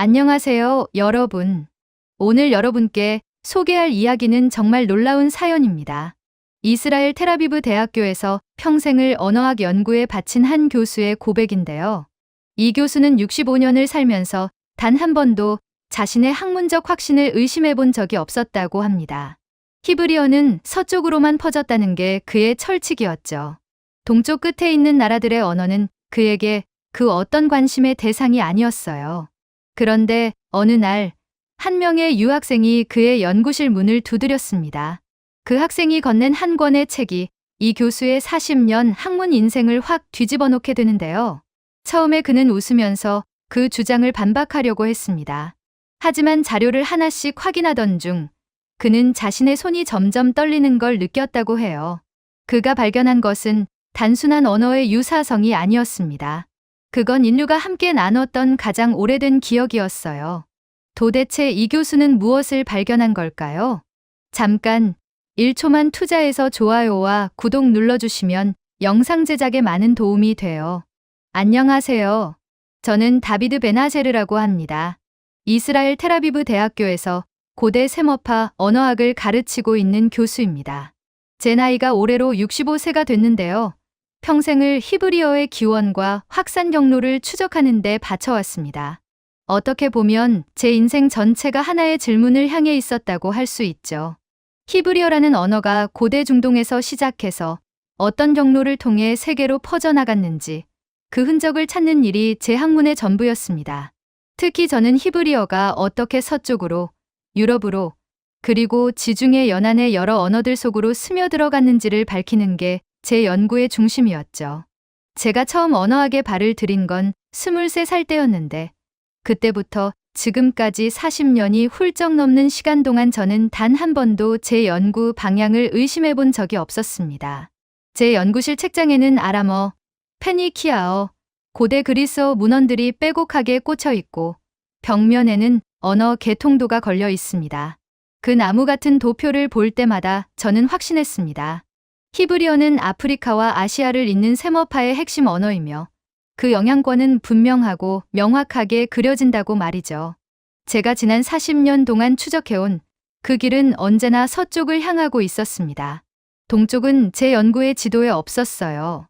안녕하세요, 여러분. 오늘 여러분께 소개할 이야기는 정말 놀라운 사연입니다. 이스라엘 텔아비브 대학교에서 평생을 언어학 연구에 바친 한 교수의 고백인데요. 이 교수는 65년을 살면서 단 한 번도 자신의 학문적 확신을 의심해 본 적이 없었다고 합니다. 히브리어는 서쪽으로만 퍼졌다는 게 그의 철칙이었죠. 동쪽 끝에 있는 나라들의 언어는 그에게 그 어떤 관심의 대상이 아니었어요. 그런데 어느 날 한 명의 유학생이 그의 연구실 문을 두드렸습니다. 그 학생이 건넨 한 권의 책이 이 교수의 40년 학문 인생을 확 뒤집어 놓게 되는데요. 처음에 그는 웃으면서 그 주장을 반박하려고 했습니다. 하지만 자료를 하나씩 확인하던 중 그는 자신의 손이 점점 떨리는 걸 느꼈다고 해요. 그가 발견한 것은 단순한 언어의 유사성이 아니었습니다. 그건 인류가 함께 나눴던 가장 오래된 기억이었어요. 도대체 이 교수는 무엇을 발견한 걸까요? 잠깐 1초만 투자해서 좋아요와 구독 눌러주시면 영상 제작에 많은 도움이 돼요. 안녕하세요. 저는 다비드 베나제르라고 합니다. 이스라엘 텔아비브 대학교에서 고대 세머파 언어학을 가르치고 있는 교수입니다. 제 나이가 올해로 65세가 됐는데요. 평생을 히브리어의 기원과 확산 경로를 추적하는 데 바쳐왔습니다. 어떻게 보면 제 인생 전체가 하나의 질문을 향해 있었다고 할 수 있죠. 히브리어라는 언어가 고대 중동에서 시작해서 어떤 경로를 통해 세계로 퍼져나갔는지 그 흔적을 찾는 일이 제 학문의 전부였습니다. 특히 저는 히브리어가 어떻게 서쪽으로, 유럽으로, 그리고 지중해 연안의 여러 언어들 속으로 스며들어갔는지를 밝히는 게 제 연구의 중심이었죠. 제가 처음 언어학에 발을 들인 건 23살 때였는데 그때부터 지금까지 40년이 훌쩍 넘는 시간 동안 저는 단 한 번도 제 연구 방향을 의심해 본 적이 없었습니다. 제 연구실 책장에는 아람어, 페니키아어, 고대 그리스어 문헌들이 빼곡하게 꽂혀 있고 벽면에는 언어 개통도가 걸려 있습니다. 그 나무 같은 도표를 볼 때마다 저는 확신했습니다. 히브리어는 아프리카와 아시아를 잇는 세머파의 핵심 언어이며 그 영향권은 분명하고 명확하게 그려진다고 말이죠. 제가 지난 40년 동안 추적해온 그 길은 언제나 서쪽을 향하고 있었습니다. 동쪽은 제 연구의 지도에 없었어요.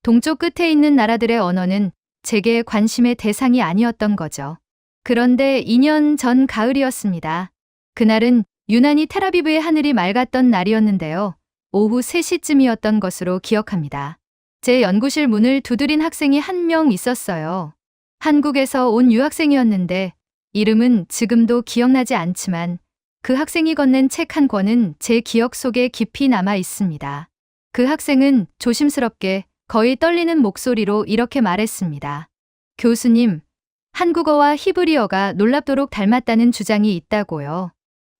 동쪽 끝에 있는 나라들의 언어는 제게 관심의 대상이 아니었던 거죠. 그런데 2년 전 가을이었습니다. 그날은 유난히 텔아비브의 하늘이 맑았던 날이었는데요. 오후 3시쯤이었던 것으로 기억합니다. 제 연구실 문을 두드린 학생이 한 명 있었어요. 한국에서 온 유학생이었는데 이름은 지금도 기억나지 않지만 그 학생이 건넨 책 한 권은 제 기억 속에 깊이 남아 있습니다. 그 학생은 조심스럽게 거의 떨리는 목소리로 이렇게 말했습니다. 교수님, 한국어와 히브리어가 놀랍도록 닮았다는 주장이 있다고요.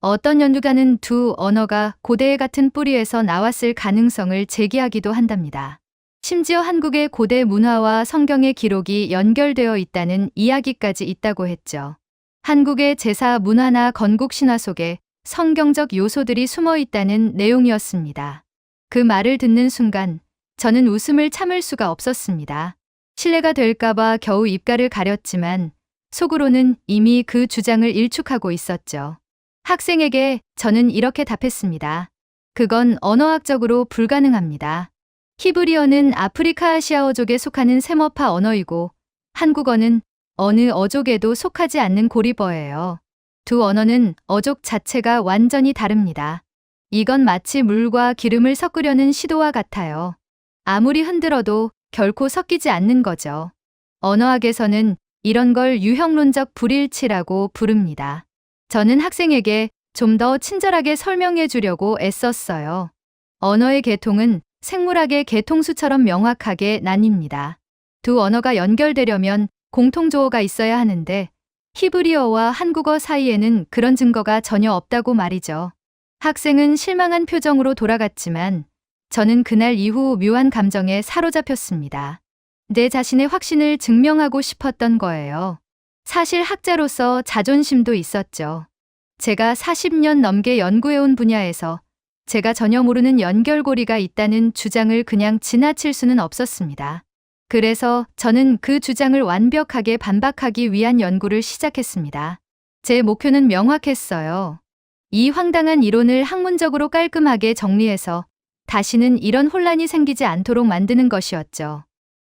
어떤 연구가는 두 언어가 고대의 같은 뿌리에서 나왔을 가능성을 제기하기도 한답니다. 심지어 한국의 고대 문화와 성경의 기록이 연결되어 있다는 이야기까지 있다고 했죠. 한국의 제사 문화나 건국 신화 속에 성경적 요소들이 숨어 있다는 내용이었습니다. 그 말을 듣는 순간 저는 웃음을 참을 수가 없었습니다. 실례가 될까봐 겨우 입가를 가렸지만 속으로는 이미 그 주장을 일축하고 있었죠. 학생에게 저는 이렇게 답했습니다. 그건 언어학적으로 불가능합니다. 히브리어는 아프리카 아시아어족에 속하는 세머파 언어이고 한국어는 어느 어족에도 속하지 않는 고리버예요. 두 언어는 어족 자체가 완전히 다릅니다. 이건 마치 물과 기름을 섞으려는 시도와 같아요. 아무리 흔들어도 결코 섞이지 않는 거죠. 언어학에서는 이런 걸 유형론적 불일치라고 부릅니다. 저는 학생에게 좀 더 친절하게 설명해 주려고 애썼어요. 언어의 계통은 생물학의 계통수처럼 명확하게 나뉩니다. 두 언어가 연결되려면 공통조어가 있어야 하는데 히브리어와 한국어 사이에는 그런 증거가 전혀 없다고 말이죠. 학생은 실망한 표정으로 돌아갔지만 저는 그날 이후 묘한 감정에 사로잡혔습니다. 내 자신의 확신을 증명하고 싶었던 거예요. 사실 학자로서 자존심도 있었죠. 제가 40년 넘게 연구해온 분야에서 제가 전혀 모르는 연결고리가 있다는 주장을 그냥 지나칠 수는 없었습니다. 그래서 저는 그 주장을 완벽하게 반박하기 위한 연구를 시작했습니다. 제 목표는 명확했어요. 이 황당한 이론을 학문적으로 깔끔하게 정리해서 다시는 이런 혼란이 생기지 않도록 만드는 것이었죠.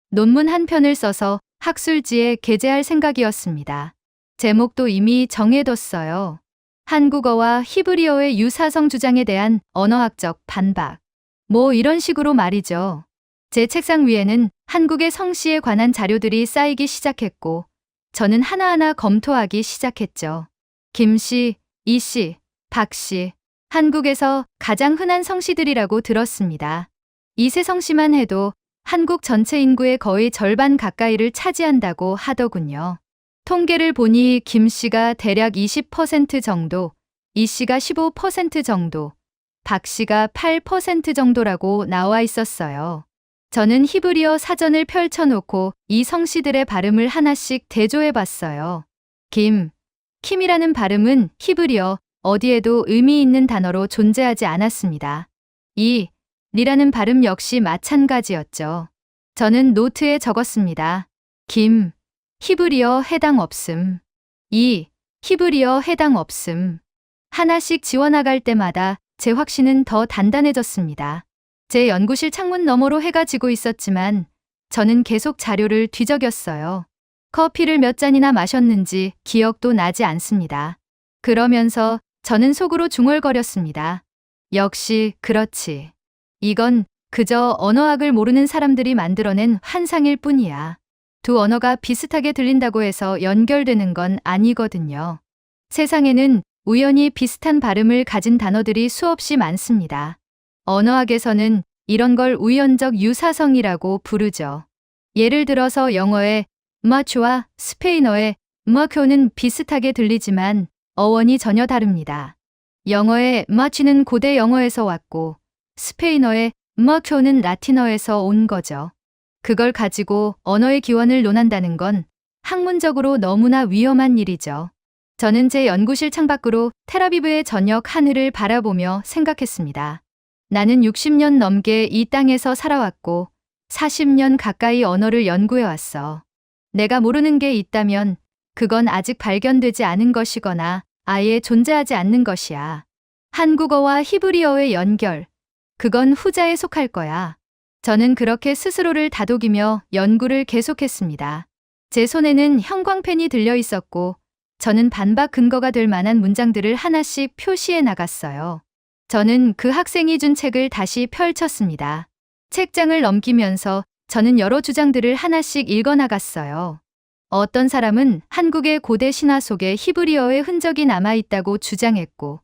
논문 한 편을 써서 학술지에 게재할 생각이었습니다. 제목도 이미 정해뒀어요. 한국어와 히브리어의 유사성 주장에 대한 언어학적 반박. 뭐 이런 식으로 말이죠. 제 책상 위에는 한국의 성씨에 관한 자료들이 쌓이기 시작했고 저는 하나하나 검토하기 시작했죠. 김씨, 이씨, 박씨, 한국에서 가장 흔한 성씨들이라고 들었습니다. 이 세 성씨만 해도 한국 전체 인구의 거의 절반 가까이를 차지한다고 하더군요. 통계를 보니 김씨가 대략 20% 정도, 이씨가 15% 정도, 박씨가 8% 정도라고 나와 있었어요. 저는 히브리어 사전을 펼쳐놓고 이 성씨들의 발음을 하나씩 대조해봤어요. 킴이라는 발음은 히브리어 어디에도 의미 있는 단어로 존재하지 않았습니다. 리라는 발음 역시 마찬가지였죠. 저는 노트에 적었습니다. 히브리어 해당 없음. 히브리어 해당 없음. 하나씩 지워나갈 때마다 제 확신은 더 단단해졌습니다. 제 연구실 창문 너머로 해가 지고 있었지만 저는 계속 자료를 뒤적였어요. 커피를 몇 잔이나 마셨는지 기억도 나지 않습니다. 그러면서 저는 속으로 중얼거렸습니다. 역시 그렇지. 이건 그저 언어학을 모르는 사람들이 만들어낸 환상일 뿐이야. 두 언어가 비슷하게 들린다고 해서 연결되는 건 아니거든요. 세상에는 우연히 비슷한 발음을 가진 단어들이 수없이 많습니다. 언어학에서는 이런 걸 우연적 유사성이라고 부르죠. 예를 들어서 영어의 much와 스페인어의 mucho는 비슷하게 들리지만 어원이 전혀 다릅니다. 영어의 much는 고대 영어에서 왔고 스페인어의 mucho는 라틴어에서 온 거죠. 그걸 가지고 언어의 기원을 논한다는 건 학문적으로 너무나 위험한 일이죠. 저는 제 연구실 창밖으로 텔아비브의 저녁 하늘을 바라보며 생각했습니다. 나는 60년 넘게 이 땅에서 살아왔고 40년 가까이 언어를 연구해왔어. 내가 모르는 게 있다면 그건 아직 발견되지 않은 것이거나 아예 존재하지 않는 것이야. 한국어와 히브리어의 연결, 그건 후자에 속할 거야. 저는 그렇게 스스로를 다독이며 연구를 계속했습니다. 제 손에는 형광펜이 들려 있었고 저는 반박 근거가 될 만한 문장들을 하나씩 표시해 나갔어요. 저는 그 학생이 준 책을 다시 펼쳤습니다. 책장을 넘기면서 저는 여러 주장들을 하나씩 읽어나갔어요. 어떤 사람은 한국의 고대 신화 속에 히브리어의 흔적이 남아있다고 주장했고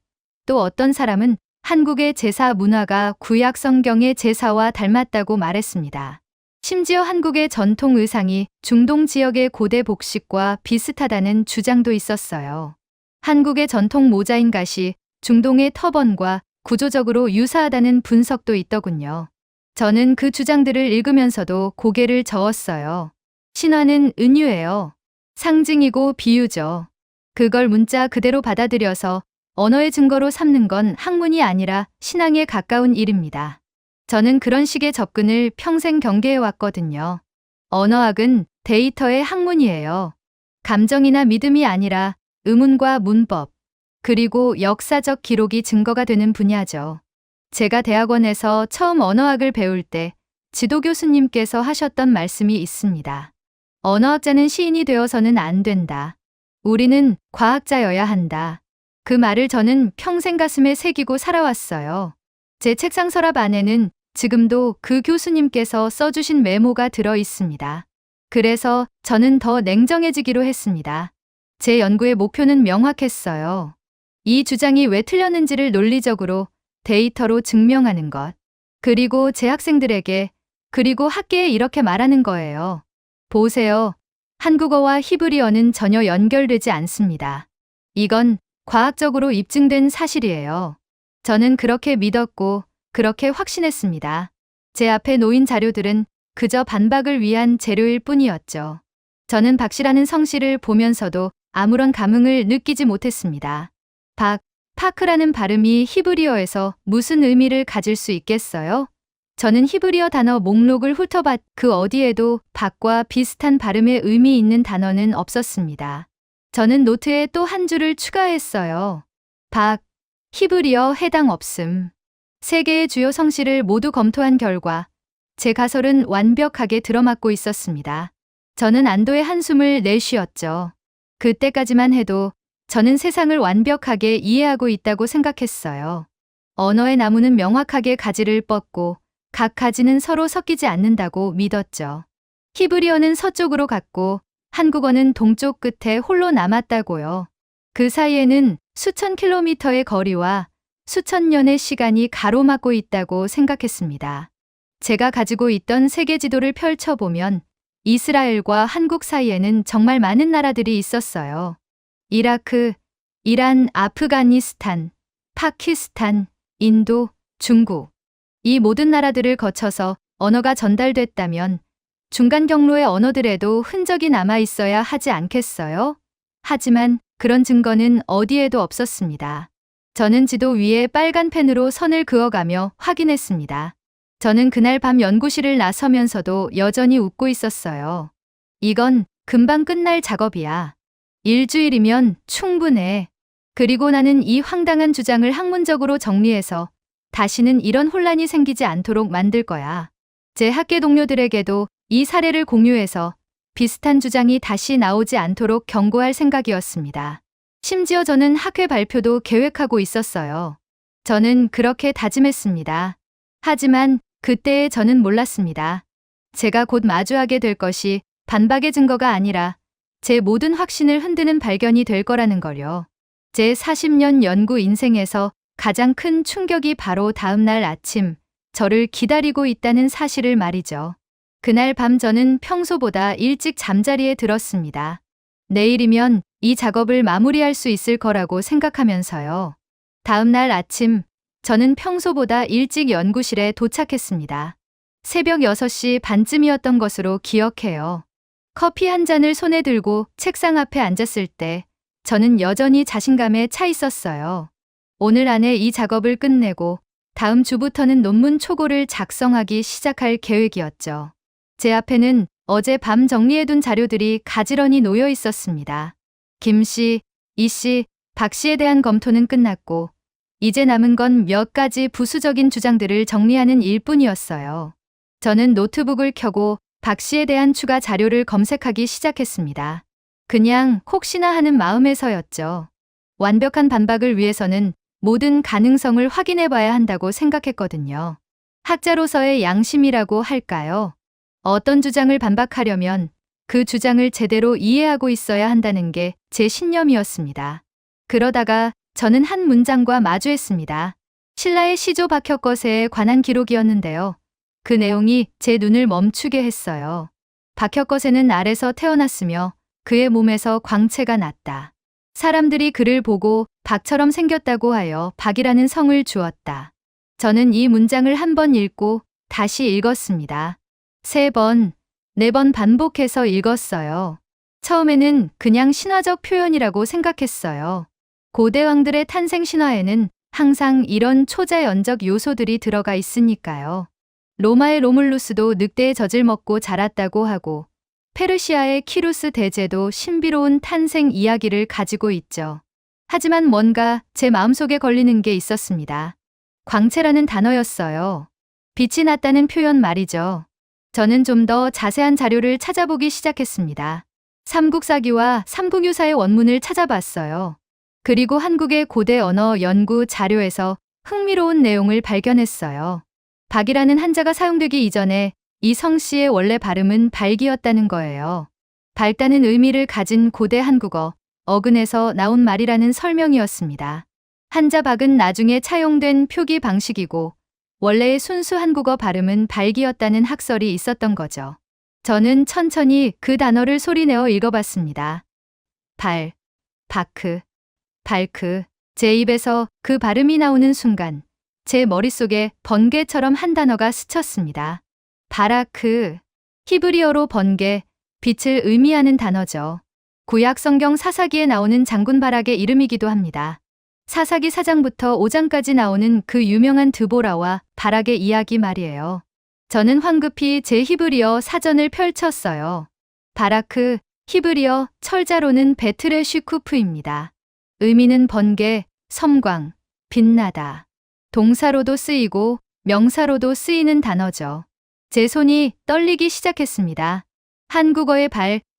또 어떤 사람은 한국의 제사 문화가 구약 성경의 제사와 닮았다고 말했습니다. 심지어 한국의 전통 의상이 중동 지역의 고대 복식과 비슷하다는 주장도 있었어요. 한국의 전통 모자인 갓이 중동의 터번과 구조적으로 유사하다는 분석도 있더군요. 저는 그 주장들을 읽으면서도 고개를 저었어요. 신화는 은유예요. 상징이고 비유죠. 그걸 문자 그대로 받아들여서 언어의 증거로 삼는 건 학문이 아니라 신앙에 가까운 일입니다. 저는 그런 식의 접근을 평생 경계해왔거든요. 언어학은 데이터의 학문이에요. 감정이나 믿음이 아니라 의문과 문법, 그리고 역사적 기록이 증거가 되는 분야죠. 제가 대학원에서 처음 언어학을 배울 때 지도 교수님께서 하셨던 말씀이 있습니다. 언어학자는 시인이 되어서는 안 된다. 우리는 과학자여야 한다. 그 말을 저는 평생 가슴에 새기고 살아왔어요. 제 책상 서랍 안에는 지금도 그 교수님께서 써주신 메모가 들어 있습니다. 그래서 저는 더 냉정해지기로 했습니다. 제 연구의 목표는 명확했어요. 이 주장이 왜 틀렸는지를 논리적으로 데이터로 증명하는 것. 그리고 제 학생들에게, 그리고 학계에 이렇게 말하는 거예요. 보세요. 한국어와 히브리어는 전혀 연결되지 않습니다. 이건 과학적으로 입증된 사실이에요. 저는 그렇게 믿었고 그렇게 확신했습니다. 제 앞에 놓인 자료들은 그저 반박을 위한 재료일 뿐이었죠. 저는 박씨라는 성씨를 보면서도 아무런 감흥을 느끼지 못했습니다. 파크라는 발음이 히브리어에서 무슨 의미를 가질 수 있겠어요? 저는 히브리어 단어 목록을 훑어봤 그 어디에도 박과 비슷한 발음의 의미 있는 단어는 없었습니다. 저는 노트에 또 한 줄을 추가했어요. 박, 히브리어 해당 없음. 세 개의 주요 성씨를 모두 검토한 결과 제 가설은 완벽하게 들어맞고 있었습니다. 저는 안도의 한숨을 내쉬었죠. 그때까지만 해도 저는 세상을 완벽하게 이해하고 있다고 생각했어요. 언어의 나무는 명확하게 가지를 뻗고 각 가지는 서로 섞이지 않는다고 믿었죠. 히브리어는 서쪽으로 갔고 한국어는 동쪽 끝에 홀로 남았다고요. 그 사이에는 수천 킬로미터의 거리와 수천 년의 시간이 가로막고 있다고 생각했습니다. 제가 가지고 있던 세계 지도를 펼쳐보면 이스라엘과 한국 사이에는 정말 많은 나라들이 있었어요. 이라크, 이란, 아프가니스탄, 파키스탄, 인도, 중국. 이 모든 나라들을 거쳐서 언어가 전달됐다면 중간 경로의 언어들에도 흔적이 남아 있어야 하지 않겠어요? 하지만 그런 증거는 어디에도 없었습니다. 저는 지도 위에 빨간 펜으로 선을 그어가며 확인했습니다. 저는 그날 밤 연구실을 나서면서도 여전히 웃고 있었어요. 이건 금방 끝날 작업이야. 일주일이면 충분해. 그리고 나는 이 황당한 주장을 학문적으로 정리해서 다시는 이런 혼란이 생기지 않도록 만들 거야. 제 학계 동료들에게도 이 사례를 공유해서 비슷한 주장이 다시 나오지 않도록 경고할 생각이었습니다. 심지어 저는 학회 발표도 계획하고 있었어요. 저는 그렇게 다짐했습니다. 하지만 그때의 저는 몰랐습니다. 제가 곧 마주하게 될 것이 반박의 증거가 아니라 제 모든 확신을 흔드는 발견이 될 거라는 걸요. 제 40년 연구 인생에서 가장 큰 충격이 바로 다음 날 아침 저를 기다리고 있다는 사실을 말이죠. 그날 밤 저는 평소보다 일찍 잠자리에 들었습니다. 내일이면 이 작업을 마무리할 수 있을 거라고 생각하면서요. 다음 날 아침 저는 평소보다 일찍 연구실에 도착했습니다. 새벽 6시 반쯤이었던 것으로 기억해요. 커피 한 잔을 손에 들고 책상 앞에 앉았을 때 저는 여전히 자신감에 차 있었어요. 오늘 안에 이 작업을 끝내고 다음 주부터는 논문 초고를 작성하기 시작할 계획이었죠. 제 앞에는 어제 밤 정리해둔 자료들이 가지런히 놓여 있었습니다. 김 씨, 이 씨, 박 씨에 대한 검토는 끝났고 이제 남은 건 몇 가지 부수적인 주장들을 정리하는 일뿐이었어요. 저는 노트북을 켜고 박 씨에 대한 추가 자료를 검색하기 시작했습니다. 그냥 혹시나 하는 마음에서였죠. 완벽한 반박을 위해서는 모든 가능성을 확인해 봐야 한다고 생각했거든요. 학자로서의 양심이라고 할까요? 어떤 주장을 반박하려면 그 주장을 제대로 이해하고 있어야 한다는 게 제 신념이었습니다. 그러다가 저는 한 문장과 마주했습니다. 신라의 시조 박혁거세에 관한 기록이었는데요. 그 내용이 제 눈을 멈추게 했어요. 박혁거세는 알에서 태어났으며 그의 몸에서 광채가 났다. 사람들이 그를 보고 박처럼 생겼다고 하여 박이라는 성을 주었다. 저는 이 문장을 한 번 읽고 다시 읽었습니다. 3번, 4번 반복해서 읽었어요. 처음에는 그냥 신화적 표현이라고 생각했어요. 고대 왕들의 탄생 신화에는 항상 이런 초자연적 요소들이 들어가 있으니까요. 로마의 로물루스도 늑대의 젖을 먹고 자랐다고 하고 페르시아의 키루스 대제도 신비로운 탄생 이야기를 가지고 있죠. 하지만 뭔가 제 마음속에 걸리는 게 있었습니다. 광채라는 단어였어요. 빛이 났다는 표현 말이죠. 저는 좀 더 자세한 자료를 찾아보기 시작했습니다. 삼국사기와 삼국유사의 원문을 찾아봤어요. 그리고 한국의 고대 언어 연구 자료에서 흥미로운 내용을 발견했어요. 박이라는 한자가 사용되기 이전에 이 성씨의 원래 발음은 발기였다는 거예요. 밝다는 의미를 가진 고대 한국어, 어근에서 나온 말이라는 설명이었습니다. 한자 박은 나중에 차용된 표기 방식이고 원래의 순수 한국어 발음은 발기였다는 학설이 있었던 거죠. 저는 천천히 그 단어를 소리내어 읽어봤습니다. 발, 바크, 발크. 제 입에서 그 발음이 나오는 순간 제 머릿속에 번개처럼 한 단어가 스쳤습니다. 바라크. 히브리어로 번개, 빛을 의미하는 단어죠. 구약 성경 사사기에 나오는 장군 바락의 이름이기도 합니다. 사사기 4장부터 5장까지 나오는 그 유명한 드보라와 바락의 이야기 말이에요. 저는 황급히 제 히브리어 사전을 펼쳤어요. 바라크, 히브리어 철자로는 베트레슈쿠프입니다. 의미는 번개, 섬광, 빛나다. 동사로도 쓰이고 명사로도 쓰이는 단어죠. 제 손이 떨리기 시작했습니다. 한국어의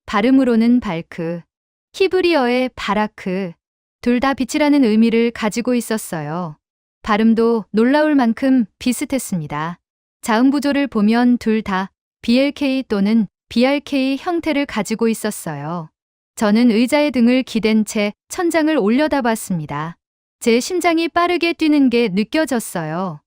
발음으로는 발크, 히브리어의 바라크, 둘 다 빛이라는 의미를 가지고 있었어요. 발음도 놀라울 만큼 비슷했습니다. 자음 구조를 보면 둘 다 BLK 또는 BRK 형태를 가지고 있었어요. 저는 의자에 등을 기댄 채 천장을 올려다봤습니다. 제 심장이 빠르게 뛰는 게 느껴졌어요.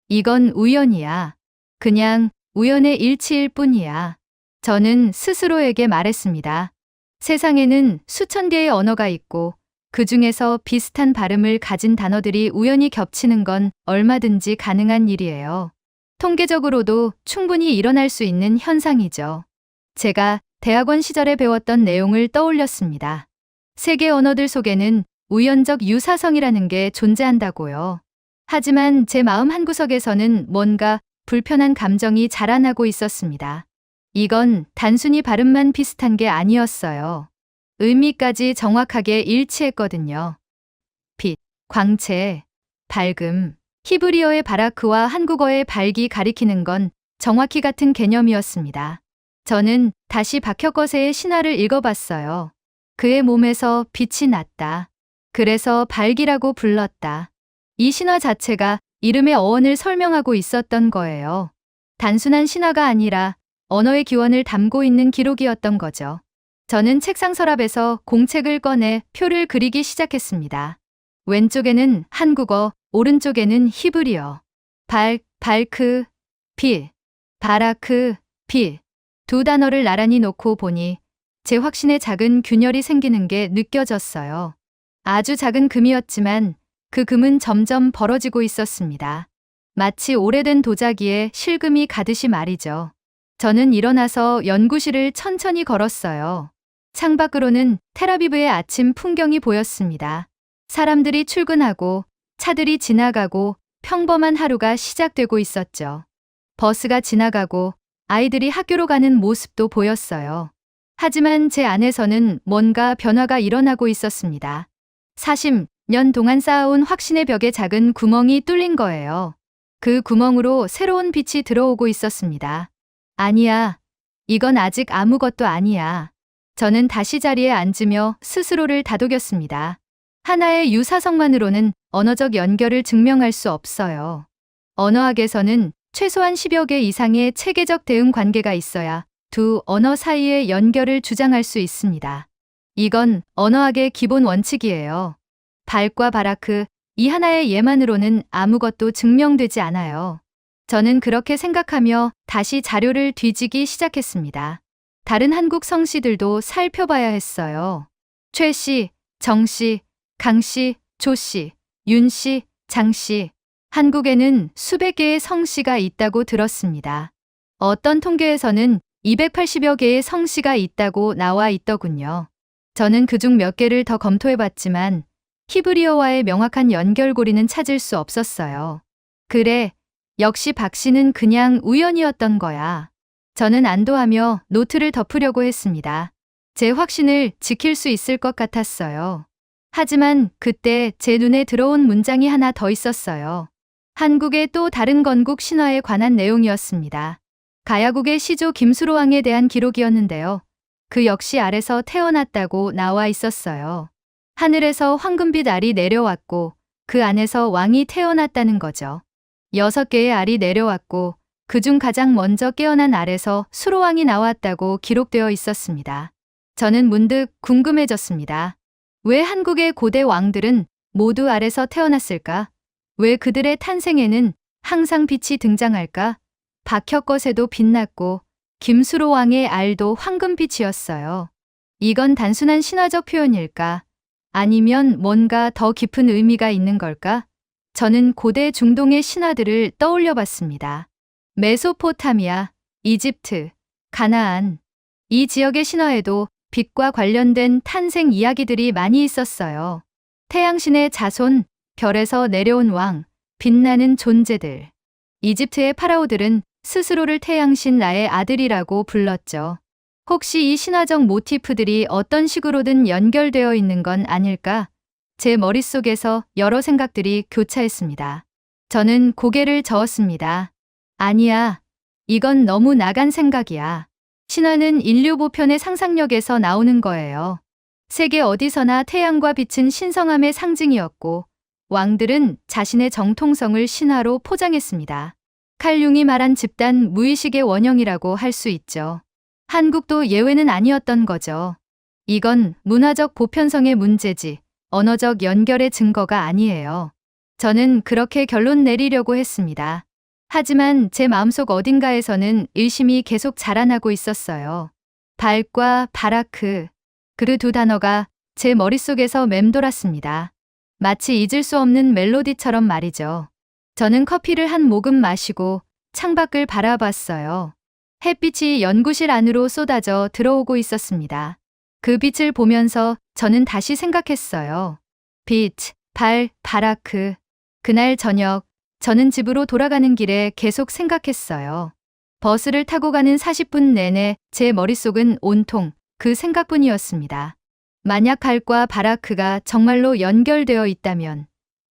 이건 우연이야. 그냥 우연의 일치일 뿐이야. 저는 스스로에게 말했습니다. 세상에는 수천 개의 언어가 있고 그 중에서 비슷한 발음을 가진 단어들이 우연히 겹치는 건 얼마든지 가능한 일이에요. 통계적으로도 충분히 일어날 수 있는 현상이죠. 제가 대학원 시절에 배웠던 내용을 떠올렸습니다. 세계 언어들 속에는 우연적 유사성이라는 게 존재한다고요. 하지만 제 마음 한구석에서는 뭔가 불편한 감정이 자라나고 있었습니다. 이건 단순히 발음만 비슷한 게 아니었어요. 의미까지 정확하게 일치했거든요. 빛, 광채, 밝음. 히브리어의 바라크와 한국어의 발기 가리키는 건 정확히 같은 개념이었습니다. 저는 다시 박혁거세의 신화를 읽어봤어요. 그의 몸에서 빛이 났다. 그래서 발기라고 불렀다. 이 신화 자체가 이름의 어원을 설명하고 있었던 거예요. 단순한 신화가 아니라 언어의 기원을 담고 있는 기록이었던 거죠. 저는 책상 서랍에서 공책을 꺼내 표를 그리기 시작했습니다. 왼쪽에는 한국어, 오른쪽에는 히브리어. 발크, 빛, 바라크, 빛. 두 단어를 나란히 놓고 보니 제 확신에 작은 균열이 생기는 게 느껴졌어요. 아주 작은 금이었지만 그 금은 점점 벌어지고 있었습니다. 마치 오래된 도자기에 실금이 가듯이 말이죠. 저는 일어나서 연구실을 천천히 걸었어요. 창밖으로는 텔아비브의 아침 풍경이 보였습니다. 사람들이 출근하고 차들이 지나가고 평범한 하루가 시작되고 있었죠. 버스가 지나가고 아이들이 학교로 가는 모습도 보였어요. 하지만 제 안에서는 뭔가 변화가 일어나고 있었습니다. 40년 동안 쌓아온 확신의 벽에 작은 구멍이 뚫린 거예요. 그 구멍으로 새로운 빛이 들어오고 있었습니다. 아니야. 이건 아직 아무것도 아니야. 저는 다시 자리에 앉으며 스스로를 다독였습니다. 하나의 유사성만으로는 언어적 연결을 증명할 수 없어요. 언어학에서는 최소한 10여 개 이상의 체계적 대응 관계가 있어야 두 언어 사이의 연결을 주장할 수 있습니다. 이건 언어학의 기본 원칙이에요. 발과 바라크, 이 하나의 예만으로는 아무것도 증명되지 않아요. 저는 그렇게 생각하며 다시 자료를 뒤지기 시작했습니다. 다른 한국 성씨들도 살펴봐야 했어요. 최씨, 정씨, 강씨, 조씨, 윤씨, 장씨. 한국에는 수백 개의 성씨가 있다고 들었습니다. 어떤 통계에서는 280여 개의 성씨가 있다고 나와 있더군요. 저는 그중 몇 개를 더 검토해봤지만 히브리어와의 명확한 연결고리는 찾을 수 없었어요. 그래, 역시 박 씨는 그냥 우연이었던 거야. 저는 안도하며 노트를 덮으려고 했습니다. 제 확신을 지킬 수 있을 것 같았어요. 하지만 그때 제 눈에 들어온 문장이 하나 더 있었어요. 한국의 또 다른 건국 신화에 관한 내용이었습니다. 가야국의 시조 김수로왕에 대한 기록이었는데요. 그 역시 알에서 태어났다고 나와 있었어요. 하늘에서 황금빛 알이 내려왔고 그 안에서 왕이 태어났다는 거죠. 6개의 알이 내려왔고 그중 가장 먼저 깨어난 알에서 수로왕이 나왔다고 기록되어 있었습니다. 저는 문득 궁금해졌습니다. 왜 한국의 고대 왕들은 모두 알에서 태어났을까? 왜 그들의 탄생에는 항상 빛이 등장할까? 박혁거세도 빛났고 김수로 왕의 알도 황금빛이었어요. 이건 단순한 신화적 표현일까? 아니면 뭔가 더 깊은 의미가 있는 걸까? 저는 고대 중동의 신화들을 떠올려 봤습니다. 메소포타미아, 이집트, 가나안. 이 지역의 신화에도 빛과 관련된 탄생 이야기들이 많이 있었어요. 태양신의 자손, 별에서 내려온 왕, 빛나는 존재들. 이집트의 파라오들은 스스로를 태양신 나의 아들이라고 불렀죠. 혹시 이 신화적 모티프들이 어떤 식으로든 연결되어 있는 건 아닐까? 제 머릿속에서 여러 생각들이 교차했습니다. 저는 고개를 저었습니다. 아니야. 이건 너무 나간 생각이야. 신화는 인류 보편의 상상력에서 나오는 거예요. 세계 어디서나 태양과 빛은 신성함의 상징이었고, 왕들은 자신의 정통성을 신화로 포장했습니다. 칼 융이 말한 집단 무의식의 원형이라고 할 수 있죠. 한국도 예외는 아니었던 거죠. 이건 문화적 보편성의 문제지, 언어적 연결의 증거가 아니에요. 저는 그렇게 결론 내리려고 했습니다. 하지만 제 마음속 어딘가에서는 의심이 계속 자라나고 있었어요. 발과 바라크, 그 두 단어가 제 머릿속에서 맴돌았습니다. 마치 잊을 수 없는 멜로디처럼 말이죠. 저는 커피를 한 모금 마시고 창밖을 바라봤어요. 햇빛이 연구실 안으로 쏟아져 들어오고 있었습니다. 그 빛을 보면서 저는 다시 생각했어요. 빛, 발, 바라크. 그날 저녁, 저는 집으로 돌아가는 길에 계속 생각했어요. 버스를 타고 가는 40분 내내 제 머릿속은 온통 그 생각뿐이었습니다. 만약 발과 바라크가 정말로 연결되어 있다면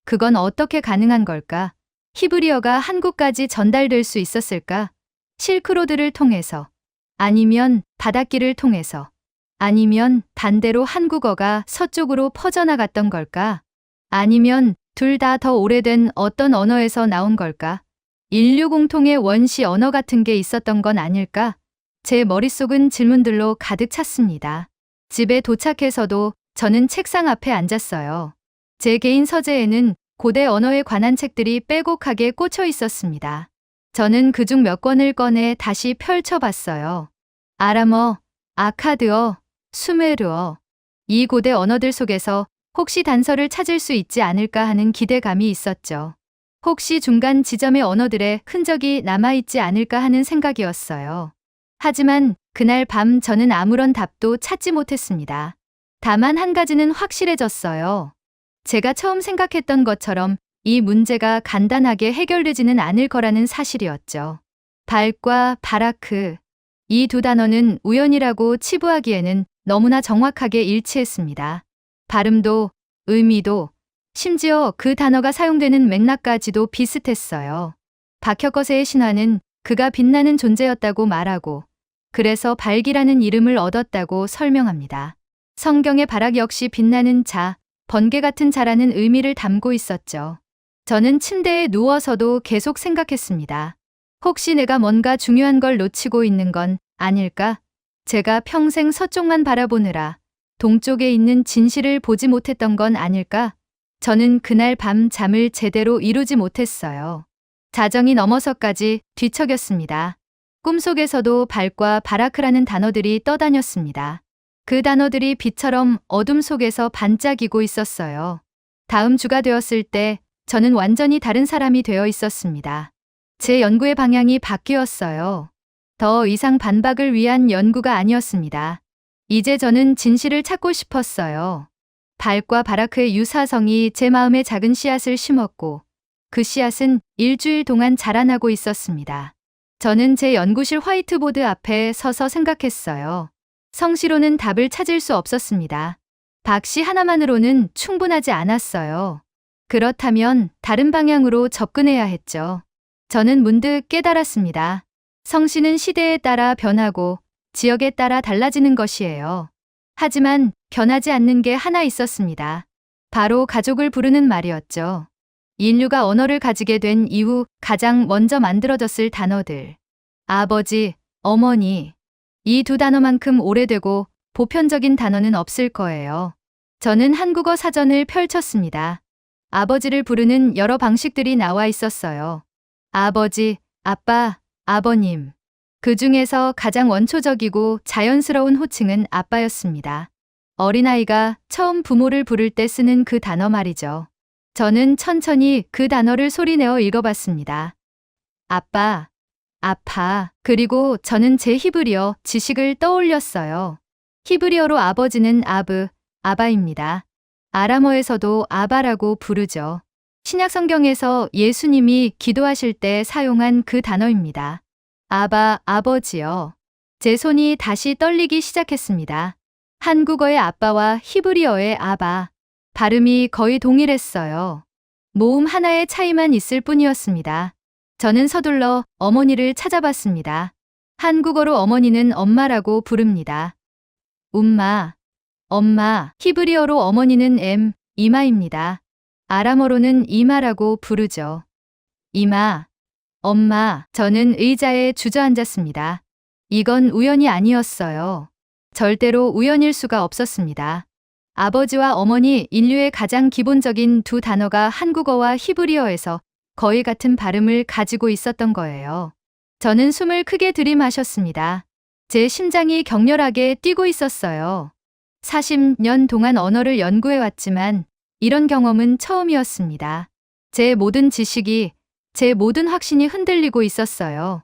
그건 어떻게 가능한 걸까? 히브리어가 한국까지 전달될 수 있었을까? 실크로드를 통해서, 아니면 바닷길을 통해서, 아니면 반대로 한국어가 서쪽으로 퍼져나갔던 걸까? 아니면 둘 다 더 오래된 어떤 언어에서 나온 걸까? 인류 공통의 원시 언어 같은 게 있었던 건 아닐까? 제 머릿속은 질문들로 가득 찼습니다. 집에 도착해서도 저는 책상 앞에 앉았어요. 제 개인 서재에는 고대 언어에 관한 책들이 빼곡하게 꽂혀 있었습니다. 저는 그중 몇 권을 꺼내 다시 펼쳐봤어요. 아람어, 아카드어, 수메르어. 이 고대 언어들 속에서 혹시 단서를 찾을 수 있지 않을까 하는 기대감이 있었죠. 혹시 중간 지점의 언어들의 흔적이 남아있지 않을까 하는 생각이었어요. 하지만 그날 밤 저는 아무런 답도 찾지 못했습니다. 다만 한 가지는 확실해졌어요. 제가 처음 생각했던 것처럼 이 문제가 간단하게 해결되지는 않을 거라는 사실이었죠. 발과 바라크. 이 두 단어는 우연이라고 치부하기에는 너무나 정확하게 일치했습니다. 발음도, 의미도, 심지어 그 단어가 사용되는 맥락까지도 비슷했어요. 박혁거세의 신화는 그가 빛나는 존재였다고 말하고, 그래서 발기라는 이름을 얻었다고 설명합니다. 성경의 바락 역시 빛나는 자, 번개 같은 자라는 의미를 담고 있었죠. 저는 침대에 누워서도 계속 생각했습니다. 혹시 내가 뭔가 중요한 걸 놓치고 있는 건 아닐까? 제가 평생 서쪽만 바라보느라 동쪽에 있는 진실을 보지 못했던 건 아닐까? 저는 그날 밤 잠을 제대로 이루지 못했어요. 자정이 넘어서까지 뒤척였습니다. 꿈속에서도 발과 바라크라는 단어들이 떠다녔습니다. 그 단어들이 빛처럼 어둠 속에서 반짝이고 있었어요. 다음 주가 되었을 때 저는 완전히 다른 사람이 되어 있었습니다. 제 연구의 방향이 바뀌었어요. 더 이상 반박을 위한 연구가 아니었습니다. 이제 저는 진실을 찾고 싶었어요. 발과 바라크의 유사성이 제 마음에 작은 씨앗을 심었고 그 씨앗은 일주일 동안 자라나고 있었습니다. 저는 제 연구실 화이트보드 앞에 서서 생각했어요. 성씨로는 답을 찾을 수 없었습니다. 박씨 하나만으로는 충분하지 않았어요. 그렇다면 다른 방향으로 접근해야 했죠. 저는 문득 깨달았습니다. 성씨는 시대에 따라 변하고 지역에 따라 달라지는 것이에요. 하지만 변하지 않는 게 하나 있었습니다. 바로 가족을 부르는 말이었죠. 인류가 언어를 가지게 된 이후 가장 먼저 만들어졌을 단어들. 아버지, 어머니. 이 두 단어만큼 오래되고 보편적인 단어는 없을 거예요. 저는 한국어 사전을 펼쳤습니다. 아버지를 부르는 여러 방식들이 나와 있었어요. 아버지, 아빠, 아버님. 그 중에서 가장 원초적이고 자연스러운 호칭은 아빠였습니다. 어린아이가 처음 부모를 부를 때 쓰는 그 단어 말이죠. 저는 천천히 그 단어를 소리내어 읽어봤습니다. 아빠, 아파. 그리고 저는 제 히브리어 지식을 떠올렸어요. 히브리어로 아버지는 아브, 아바입니다. 아람어에서도 아바라고 부르죠. 신약 성경에서 예수님이 기도하실 때 사용한 그 단어입니다. 아바, 아버지요. 제 손이 다시 떨리기 시작했습니다. 한국어의 아빠와 히브리어의 아바. 발음이 거의 동일했어요. 모음 하나의 차이만 있을 뿐이었습니다. 저는 서둘러 어머니를 찾아봤습니다. 한국어로 어머니는 엄마라고 부릅니다. 움마, 엄마, 히브리어로 어머니는 이마입니다. 아람어로는 이마라고 부르죠. 이마, 엄마, 저는 의자에 주저앉았습니다. 이건 우연이 아니었어요. 절대로 우연일 수가 없었습니다. 아버지와 어머니 인류의 가장 기본적인 두 단어가 한국어와 히브리어에서 거의 같은 발음을 가지고 있었던 거예요. 저는 숨을 크게 들이마셨습니다. 제 심장이 격렬하게 뛰고 있었어요. 40년 동안 언어를 연구해왔지만 이런 경험은 처음이었습니다. 제 모든 지식이, 제 모든 확신이 흔들리고 있었어요.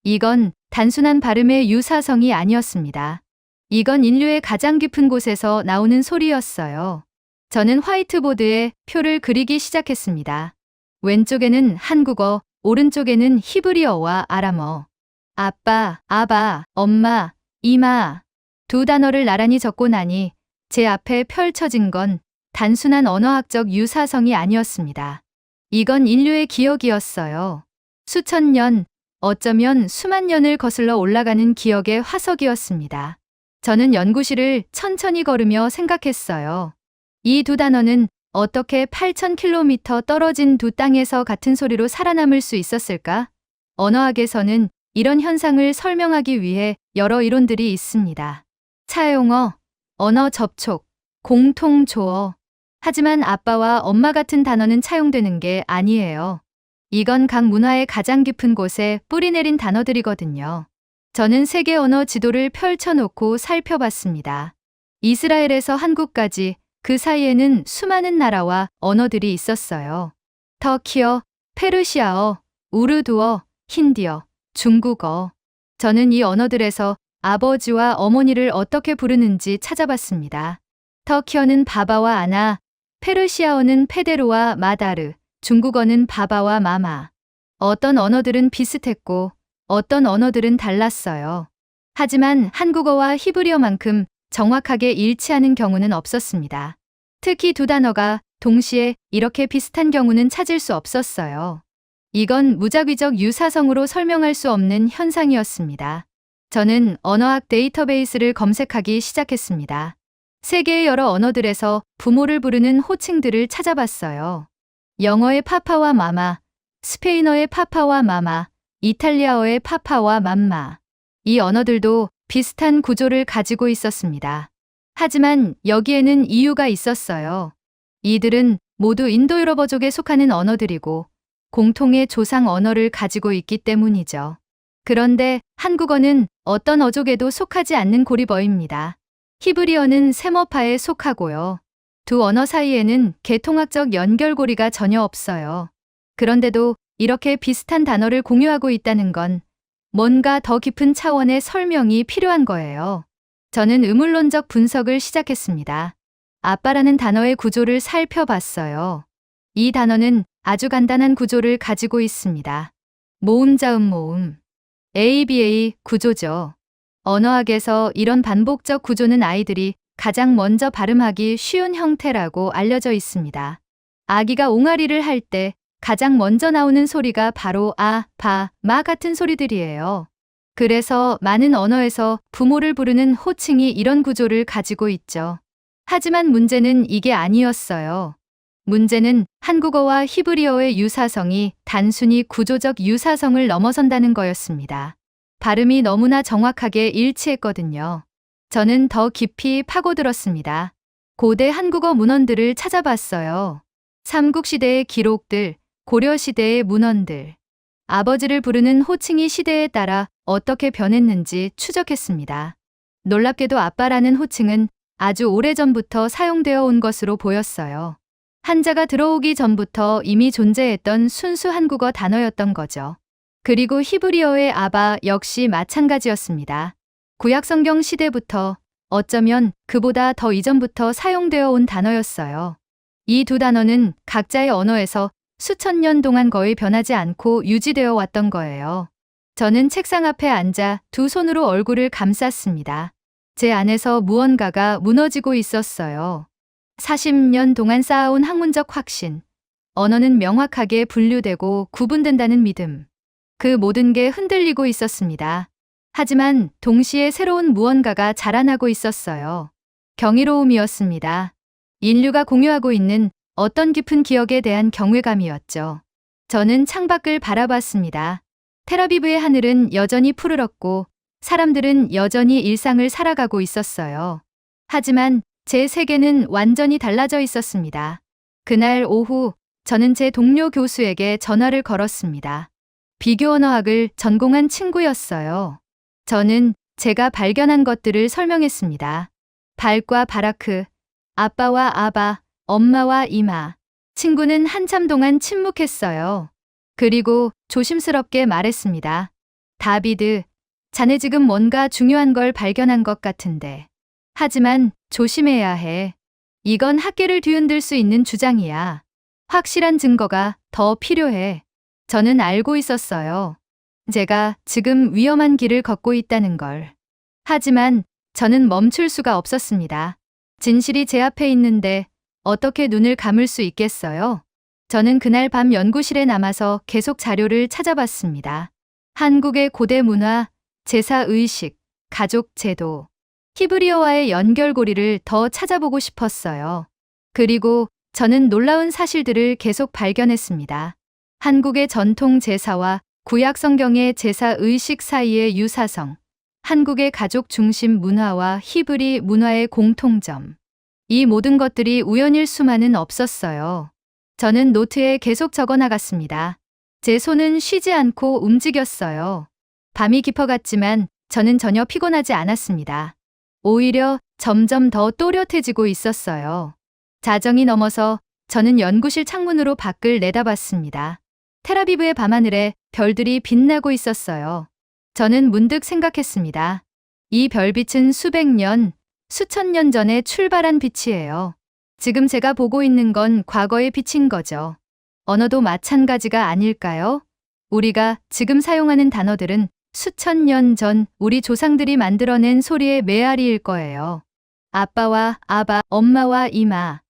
이건 단순한 발음의 유사성이 아니었습니다. 이건 인류의 가장 깊은 곳에서 나오는 소리였어요. 저는 화이트보드에 표를 그리기 시작했습니다. 왼쪽에는 한국어, 오른쪽에는 히브리어와 아람어. 아빠, 아바, 엄마, 이마. 두 단어를 나란히 적고 나니 제 앞에 펼쳐진 건 단순한 언어학적 유사성이 아니었습니다. 이건 인류의 기억이었어요. 수천 년, 어쩌면 수만 년을 거슬러 올라가는 기억의 화석이었습니다. 저는 연구실을 천천히 걸으며 생각했어요. 이 두 단어는 어떻게 8,000km 떨어진 두 땅에서 같은 소리로 살아남을 수 있었을까? 언어학에서는 이런 현상을 설명하기 위해 여러 이론들이 있습니다. 차용어, 언어 접촉, 공통 조어. 하지만 아빠와 엄마 같은 단어는 차용되는 게 아니에요. 이건 각 문화의 가장 깊은 곳에 뿌리내린 단어들이거든요. 저는 세계 언어 지도를 펼쳐놓고 살펴봤습니다. 이스라엘에서 한국까지 그 사이에는 수많은 나라와 언어들이 있었어요. 터키어, 페르시아어, 우르두어, 힌디어, 중국어. 저는 이 언어들에서 아버지와 어머니를 어떻게 부르는지 찾아봤습니다. 터키어는 바바와 아나, 페르시아어는 페데로와 마다르, 중국어는 바바와 마마. 어떤 언어들은 비슷했고 어떤 언어들은 달랐어요. 하지만 한국어와 히브리어만큼 정확하게 일치하는 경우는 없었습니다. 특히 두 단어가 동시에 이렇게 비슷한 경우는 찾을 수 없었어요. 이건 무작위적 유사성으로 설명할 수 없는 현상이었습니다. 저는 언어학 데이터베이스를 검색하기 시작했습니다. 세계의 여러 언어들에서 부모를 부르는 호칭들을 찾아봤어요. 영어의 파파와 마마, 스페인어의 파파와 마마, 이탈리아어의 파파와 맘마. 이 언어들도 비슷한 구조를 가지고 있었습니다. 하지만 여기에는 이유가 있었어요. 이들은 모두 인도유럽어족에 속하는 언어들이고 공통의 조상 언어를 가지고 있기 때문이죠. 그런데 한국어는 어떤 어족에도 속하지 않는 고리버입니다. 히브리어는 셈어파에 속하고요. 두 언어 사이에는 계통학적 연결고리가 전혀 없어요. 그런데도 이렇게 비슷한 단어를 공유하고 있다는 건 뭔가 더 깊은 차원의 설명이 필요한 거예요. 저는 의문론적 분석을 시작했습니다. 아빠라는 단어의 구조를 살펴봤어요. 이 단어는 아주 간단한 구조를 가지고 있습니다. 모음 자음 모음. ABA 구조죠. 언어학에서 이런 반복적 구조는 아이들이 가장 먼저 발음하기 쉬운 형태라고 알려져 있습니다. 아기가 옹알이를 할 때 가장 먼저 나오는 소리가 바로 아, 바, 마 같은 소리들이에요. 그래서 많은 언어에서 부모를 부르는 호칭이 이런 구조를 가지고 있죠. 하지만 문제는 이게 아니었어요. 문제는 한국어와 히브리어의 유사성이 단순히 구조적 유사성을 넘어선다는 거였습니다. 발음이 너무나 정확하게 일치했거든요. 저는 더 깊이 파고들었습니다. 고대 한국어 문헌들을 찾아봤어요. 삼국시대의 기록들, 고려시대의 문헌들. 아버지를 부르는 호칭이 시대에 따라 어떻게 변했는지 추적했습니다. 놀랍게도 아빠라는 호칭은 아주 오래전부터 사용되어 온 것으로 보였어요. 한자가 들어오기 전부터 이미 존재했던 순수 한국어 단어였던 거죠. 그리고 히브리어의 아바 역시 마찬가지였습니다. 구약성경 시대부터 어쩌면 그보다 더 이전부터 사용되어 온 단어였어요. 이 두 단어는 각자의 언어에서 수천 년 동안 거의 변하지 않고 유지되어 왔던 거예요. 저는 책상 앞에 앉아 두 손으로 얼굴을 감쌌습니다. 제 안에서 무언가가 무너지고 있었어요. 40년 동안 쌓아온 학문적 확신, 언어는 명확하게 분류되고 구분된다는 믿음. 그 모든 게 흔들리고 있었습니다. 하지만 동시에 새로운 무언가가 자라나고 있었어요. 경이로움이었습니다. 인류가 공유하고 있는 어떤 깊은 기억에 대한 경외감이었죠. 저는 창밖을 바라봤습니다. 텔아비브의 하늘은 여전히 푸르렀고 사람들은 여전히 일상을 살아가고 있었어요. 하지만 제 세계는 완전히 달라져 있었습니다. 그날 오후 저는 제 동료 교수에게 전화를 걸었습니다. 비교 언어학을 전공한 친구였어요. 저는 제가 발견한 것들을 설명했습니다. 발과 바라크, 아빠와 아바, 엄마와 이마. 친구는 한참 동안 침묵했어요. 그리고 조심스럽게 말했습니다. 다비드, 자네 지금 뭔가 중요한 걸 발견한 것 같은데. 하지만 조심해야 해. 이건 학계를 뒤흔들 수 있는 주장이야. 확실한 증거가 더 필요해. 저는 알고 있었어요. 제가 지금 위험한 길을 걷고 있다는 걸. 하지만 저는 멈출 수가 없었습니다. 진실이 제 앞에 있는데 어떻게 눈을 감을 수 있겠어요? 저는 그날 밤 연구실에 남아서 계속 자료를 찾아봤습니다. 한국의 고대 문화, 제사 의식, 가족 제도, 히브리어와의 연결고리를 더 찾아보고 싶었어요. 그리고 저는 놀라운 사실들을 계속 발견했습니다. 한국의 전통 제사와 구약 성경의 제사 의식 사이의 유사성, 한국의 가족 중심 문화와 히브리 문화의 공통점. 이 모든 것들이 우연일 수만은 없었어요. 저는 노트에 계속 적어 나갔습니다. 제 손은 쉬지 않고 움직였어요. 밤이 깊어갔지만 저는 전혀 피곤하지 않았습니다. 오히려 점점 더 또렷해지고 있었어요. 자정이 넘어서 저는 연구실 창문으로 밖을 내다봤습니다. 텔아비브의 밤하늘에 별들이 빛나고 있었어요. 저는 문득 생각했습니다. 이 별빛은 수백 년, 수천 년 전에 출발한 빛이에요. 지금 제가 보고 있는 건 과거의 빛인 거죠. 언어도 마찬가지가 아닐까요? 우리가 지금 사용하는 단어들은 수천 년 전 우리 조상들이 만들어낸 소리의 메아리일 거예요. 아빠와 아바, 엄마와 이마.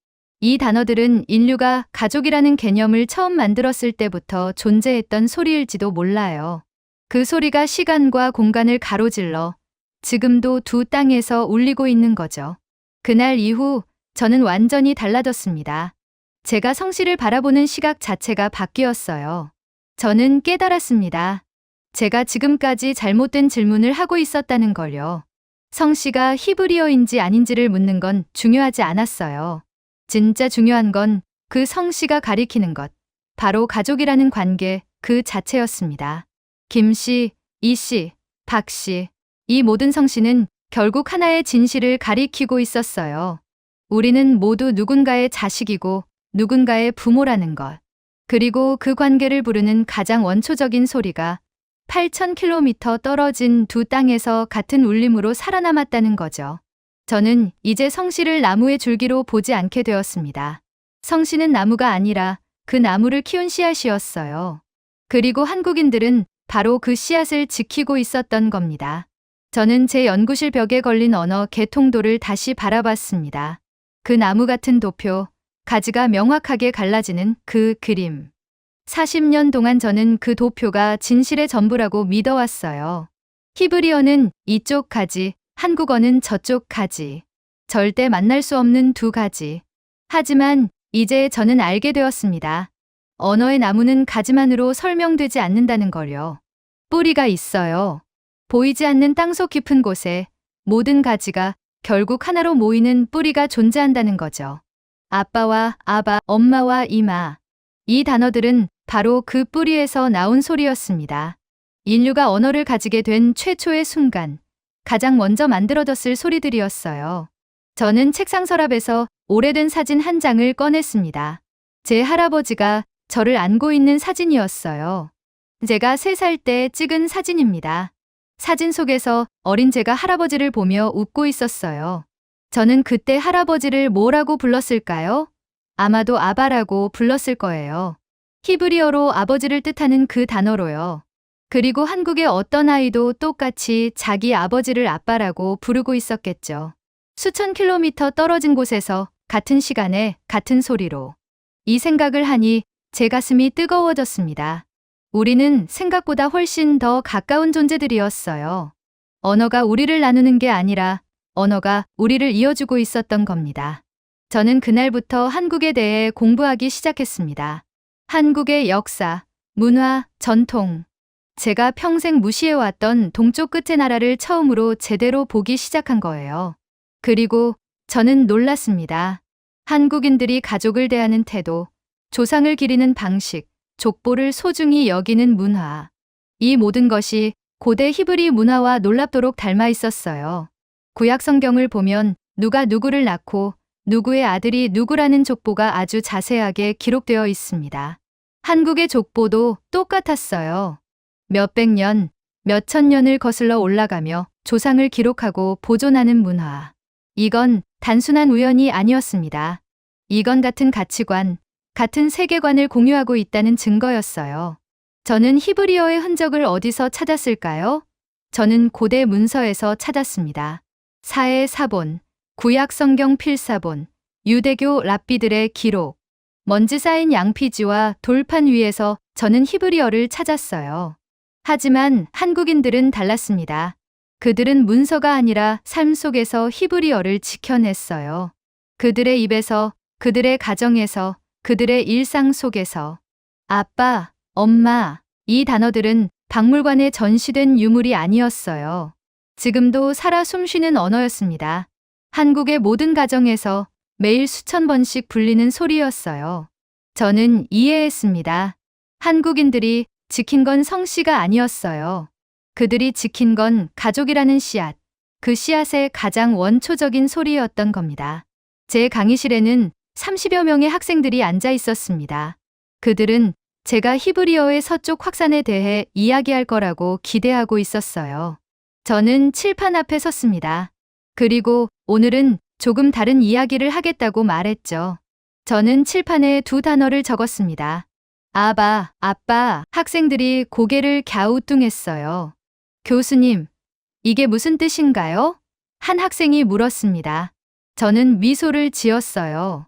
이 단어들은 인류가 가족이라는 개념을 처음 만들었을 때부터 존재했던 소리일지도 몰라요. 그 소리가 시간과 공간을 가로질러 지금도 두 땅에서 울리고 있는 거죠. 그날 이후 저는 완전히 달라졌습니다. 제가 성씨를 바라보는 시각 자체가 바뀌었어요. 저는 깨달았습니다. 제가 지금까지 잘못된 질문을 하고 있었다는 걸요. 성씨가 히브리어인지 아닌지를 묻는 건 중요하지 않았어요. 진짜 중요한 건 그 성씨가 가리키는 것, 바로 가족이라는 관계 그 자체였습니다. 김씨, 이씨, 박씨, 이 모든 성씨는 결국 하나의 진실을 가리키고 있었어요. 우리는 모두 누군가의 자식이고 누군가의 부모라는 것. 그리고 그 관계를 부르는 가장 원초적인 소리가 8,000km 떨어진 두 땅에서 같은 울림으로 살아남았다는 거죠. 저는 이제 성씨를 나무의 줄기로 보지 않게 되었습니다. 성씨는 나무가 아니라 그 나무를 키운 씨앗이었어요. 그리고 한국인들은 바로 그 씨앗을 지키고 있었던 겁니다. 저는 제 연구실 벽에 걸린 언어 개통도를 다시 바라봤습니다. 그 나무 같은 도표, 가지가 명확하게 갈라지는 그 그림. 40년 동안 저는 그 도표가 진실의 전부라고 믿어왔어요. 히브리어는 이쪽 가지, 한국어는 저쪽 가지. 절대 만날 수 없는 두 가지. 하지만 이제 저는 알게 되었습니다. 언어의 나무는 가지만으로 설명되지 않는다는 걸요. 뿌리가 있어요. 보이지 않는 땅속 깊은 곳에 모든 가지가 결국 하나로 모이는 뿌리가 존재한다는 거죠. 아빠와 아바, 엄마와 이마. 이 단어들은 바로 그 뿌리에서 나온 소리였습니다. 인류가 언어를 가지게 된 최초의 순간, 가장 먼저 만들어졌을 소리들이었어요. 저는 책상 서랍에서 오래된 사진 한 장을 꺼냈습니다. 제 할아버지가 저를 안고 있는 사진이었어요. 제가 3살 때 찍은 사진입니다. 사진 속에서 어린 제가 할아버지를 보며 웃고 있었어요. 저는 그때 할아버지를 뭐라고 불렀을까요? 아마도 아바라고 불렀을 거예요. 히브리어로 아버지를 뜻하는 그 단어로요. 그리고 한국의 어떤 아이도 똑같이 자기 아버지를 아빠라고 부르고 있었겠죠. 수천 킬로미터 떨어진 곳에서 같은 시간에 같은 소리로. 이 생각을 하니 제 가슴이 뜨거워졌습니다. 우리는 생각보다 훨씬 더 가까운 존재들이었어요. 언어가 우리를 나누는 게 아니라 언어가 우리를 이어주고 있었던 겁니다. 저는 그날부터 한국에 대해 공부하기 시작했습니다. 한국의 역사, 문화, 전통. 제가 평생 무시해왔던 동쪽 끝의 나라를 처음으로 제대로 보기 시작한 거예요. 그리고 저는 놀랐습니다. 한국인들이 가족을 대하는 태도, 조상을 기리는 방식, 족보를 소중히 여기는 문화. 이 모든 것이 고대 히브리 문화와 놀랍도록 닮아 있었어요. 구약 성경을 보면 누가 누구를 낳고 누구의 아들이 누구라는 족보가 아주 자세하게 기록되어 있습니다. 한국의 족보도 똑같았어요. 몇백 년, 몇천 년을 거슬러 올라가며 조상을 기록하고 보존하는 문화. 이건 단순한 우연이 아니었습니다. 이건 같은 가치관, 같은 세계관을 공유하고 있다는 증거였어요. 저는 히브리어의 흔적을 어디서 찾았을까요? 저는 고대 문서에서 찾았습니다. 사해 사본, 구약 성경 필사본, 유대교 랍비들의 기록, 먼지 쌓인 양피지와 돌판 위에서 저는 히브리어를 찾았어요. 하지만 한국인들은 달랐습니다. 그들은 문서가 아니라 삶 속에서 히브리어를 지켜냈어요. 그들의 입에서, 그들의 가정에서, 그들의 일상 속에서. 아빠, 엄마, 이 단어들은 박물관에 전시된 유물이 아니었어요. 지금도 살아 숨쉬는 언어였습니다. 한국의 모든 가정에서 매일 수천 번씩 불리는 소리였어요. 저는 이해했습니다. 한국인들이 지킨 건 성씨가 아니었어요. 그들이 지킨 건 가족이라는 씨앗, 그 씨앗의 가장 원초적인 소리였던 겁니다. 제 강의실에는 30여 명의 학생들이 앉아 있었습니다. 그들은 제가 히브리어의 서쪽 확산에 대해 이야기할 거라고 기대하고 있었어요. 저는 칠판 앞에 섰습니다. 그리고 오늘은 조금 다른 이야기를 하겠다고 말했죠. 저는 칠판에 두 단어를 적었습니다. 아바, 아빠. 학생들이 고개를 갸우뚱했어요. 교수님, 이게 무슨 뜻인가요? 한 학생이 물었습니다. 저는 미소를 지었어요.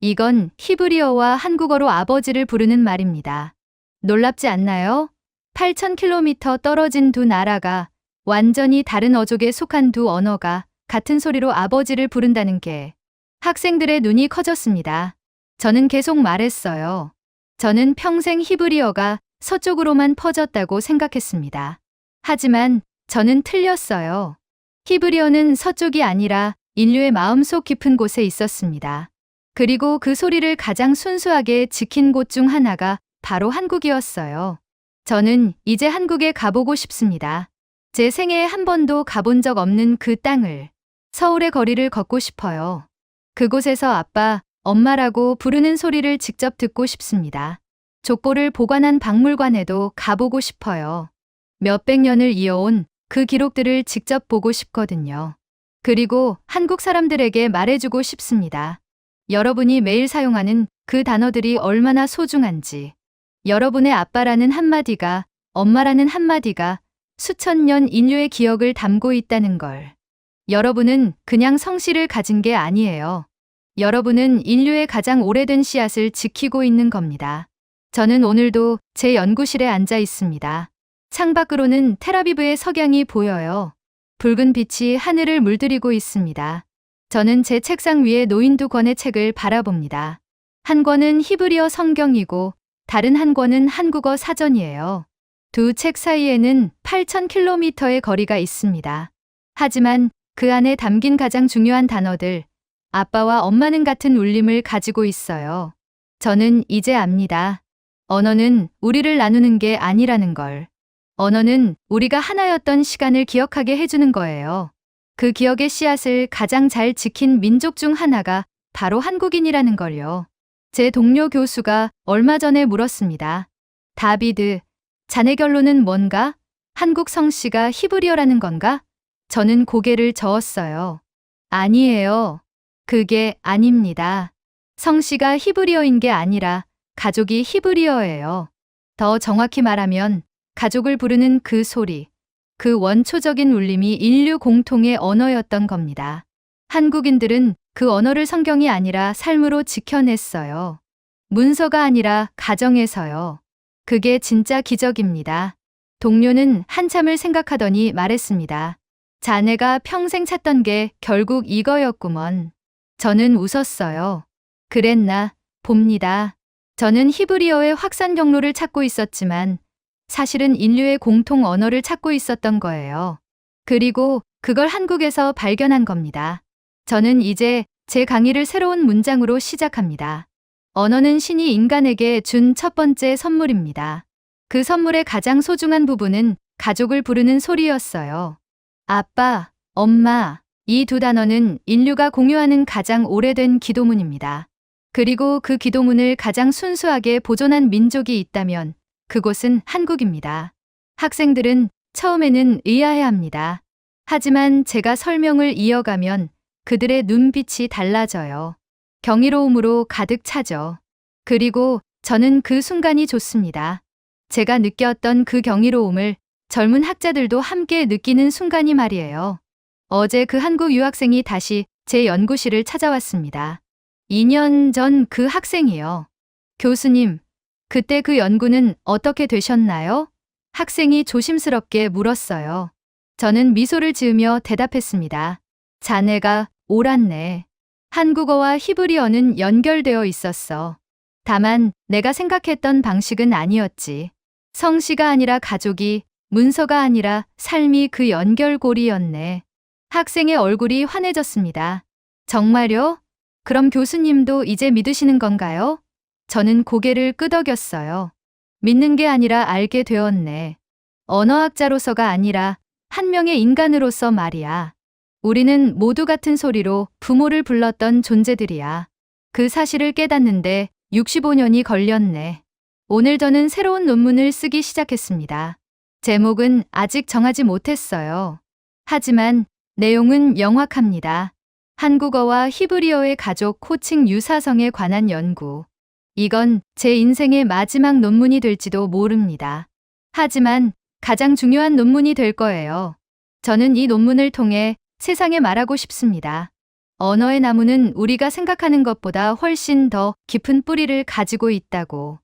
이건 히브리어와 한국어로 아버지를 부르는 말입니다. 놀랍지 않나요? 8,000km 떨어진 두 나라가 완전히 다른 어족에 속한 두 언어가 같은 소리로 아버지를 부른다는 게. 학생들의 눈이 커졌습니다. 저는 계속 말했어요. 저는 평생 히브리어가 서쪽으로만 퍼졌다고 생각했습니다. 하지만 저는 틀렸어요. 히브리어는 서쪽이 아니라 인류의 마음속 깊은 곳에 있었습니다. 그리고 그 소리를 가장 순수하게 지킨 곳 중 하나가 바로 한국이었어요. 저는 이제 한국에 가보고 싶습니다. 제 생애에 한 번도 가본 적 없는 그 땅을, 서울의 거리를 걷고 싶어요. 그곳에서 아빠, 엄마라고 부르는 소리를 직접 듣고 싶습니다. 족보를 보관한 박물관에도 가보고 싶어요. 몇백 년을 이어온 그 기록들을 직접 보고 싶거든요. 그리고 한국 사람들에게 말해주고 싶습니다. 여러분이 매일 사용하는 그 단어들이 얼마나 소중한지, 여러분의 아빠라는 한마디가, 엄마라는 한마디가 수천 년 인류의 기억을 담고 있다는 걸. 여러분은 그냥 성씨를 가진 게 아니에요. 여러분은 인류의 가장 오래된 씨앗을 지키고 있는 겁니다. 저는 오늘도 제 연구실에 앉아 있습니다. 창밖으로는 텔아비브의 석양이 보여요. 붉은 빛이 하늘을 물들이고 있습니다. 저는 제 책상 위에 놓인 두 권의 책을 바라봅니다. 한 권은 히브리어 성경이고 다른 한 권은 한국어 사전이에요. 두 책 사이에는 8,000km의 거리가 있습니다. 하지만 그 안에 담긴 가장 중요한 단어들, 아빠와 엄마는 같은 울림을 가지고 있어요. 저는 이제 압니다. 언어는 우리를 나누는 게 아니라는 걸. 언어는 우리가 하나였던 시간을 기억하게 해주는 거예요. 그 기억의 씨앗을 가장 잘 지킨 민족 중 하나가 바로 한국인이라는 걸요. 제 동료 교수가 얼마 전에 물었습니다. 다비드, 자네 결론은 뭔가? 한국 성씨가 히브리어라는 건가? 저는 고개를 저었어요. 아니에요. 그게 아닙니다. 성씨가 히브리어인 게 아니라 가족이 히브리어예요. 더 정확히 말하면 가족을 부르는 그 소리, 그 원초적인 울림이 인류 공통의 언어였던 겁니다. 한국인들은 그 언어를 성경이 아니라 삶으로 지켜냈어요. 문서가 아니라 가정에서요. 그게 진짜 기적입니다. 동료는 한참을 생각하더니 말했습니다. 자네가 평생 찾던 게 결국 이거였구먼. 저는 웃었어요. 그랬나 봅니다. 저는 히브리어의 확산 경로를 찾고 있었지만 사실은 인류의 공통 언어를 찾고 있었던 거예요. 그리고 그걸 한국에서 발견한 겁니다. 저는 이제 제 강의를 새로운 문장으로 시작합니다. 언어는 신이 인간에게 준 첫 번째 선물입니다. 그 선물의 가장 소중한 부분은 가족을 부르는 소리였어요. 아빠, 엄마, 이 두 단어는 인류가 공유하는 가장 오래된 기도문입니다. 그리고 그 기도문을 가장 순수하게 보존한 민족이 있다면 그곳은 한국입니다. 학생들은 처음에는 의아해합니다. 하지만 제가 설명을 이어가면 그들의 눈빛이 달라져요. 경이로움으로 가득 차죠. 그리고 저는 그 순간이 좋습니다. 제가 느꼈던 그 경이로움을 젊은 학자들도 함께 느끼는 순간이 말이에요. 어제 그 한국 유학생이 다시 제 연구실을 찾아왔습니다. 2년 전 그 학생이요. 교수님, 그때 그 연구는 어떻게 되셨나요? 학생이 조심스럽게 물었어요. 저는 미소를 지으며 대답했습니다. 자네가 옳았네. 한국어와 히브리어는 연결되어 있었어. 다만 내가 생각했던 방식은 아니었지. 성씨가 아니라 가족이, 문서가 아니라 삶이 그 연결고리였네. 학생의 얼굴이 환해졌습니다. 정말요? 그럼 교수님도 이제 믿으시는 건가요? 저는 고개를 끄덕였어요. 믿는 게 아니라 알게 되었네. 언어학자로서가 아니라 한 명의 인간으로서 말이야. 우리는 모두 같은 소리로 부모를 불렀던 존재들이야. 그 사실을 깨닫는데 65년이 걸렸네. 오늘 저는 새로운 논문을 쓰기 시작했습니다. 제목은 아직 정하지 못했어요. 하지만 내용은 명확합니다. 한국어와 히브리어의 가족 호칭 유사성에 관한 연구. 이건 제 인생의 마지막 논문이 될지도 모릅니다. 하지만 가장 중요한 논문이 될 거예요. 저는 이 논문을 통해 세상에 말하고 싶습니다. 언어의 나무는 우리가 생각하는 것보다 훨씬 더 깊은 뿌리를 가지고 있다고.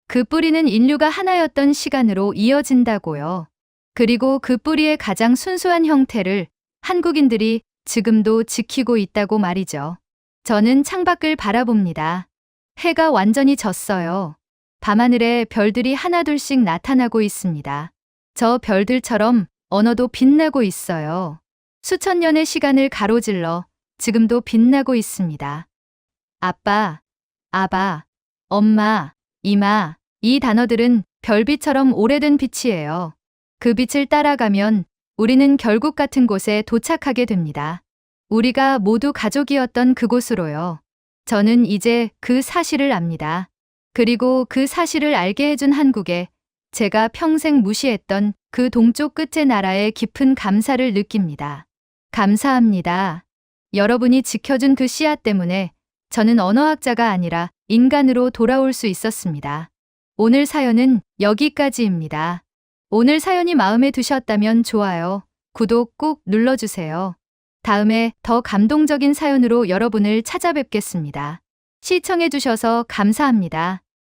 그 뿌리는 인류가 하나였던 시간으로 이어진다고요. 그리고 그 뿌리의 가장 순수한 형태를 한국인들이 지금도 지키고 있다고 말이죠. 저는 창밖을 바라봅니다. 해가 완전히 졌어요. 밤하늘에 별들이 하나둘씩 나타나고 있습니다. 저 별들처럼 언어도 빛나고 있어요. 수천 년의 시간을 가로질러 지금도 빛나고 있습니다. 아빠, 아바, 엄마, 이마, 이 단어들은 별빛처럼 오래된 빛이에요. 그 빛을 따라가면 우리는 결국 같은 곳에 도착하게 됩니다. 우리가 모두 가족이었던 그곳으로요. 저는 이제 그 사실을 압니다. 그리고 그 사실을 알게 해준 한국에 제가 평생 무시했던 그 동쪽 끝의 나라의 깊은 감사를 느낍니다. 감사합니다. 여러분이 지켜준 그 씨앗 때문에 저는 언어학자가 아니라 인간으로 돌아올 수 있었습니다. 오늘 사연은 여기까지입니다. 오늘 사연이 마음에 드셨다면 좋아요, 구독 꼭 눌러주세요. 다음에 더 감동적인 사연으로 여러분을 찾아뵙겠습니다. 시청해주셔서 감사합니다.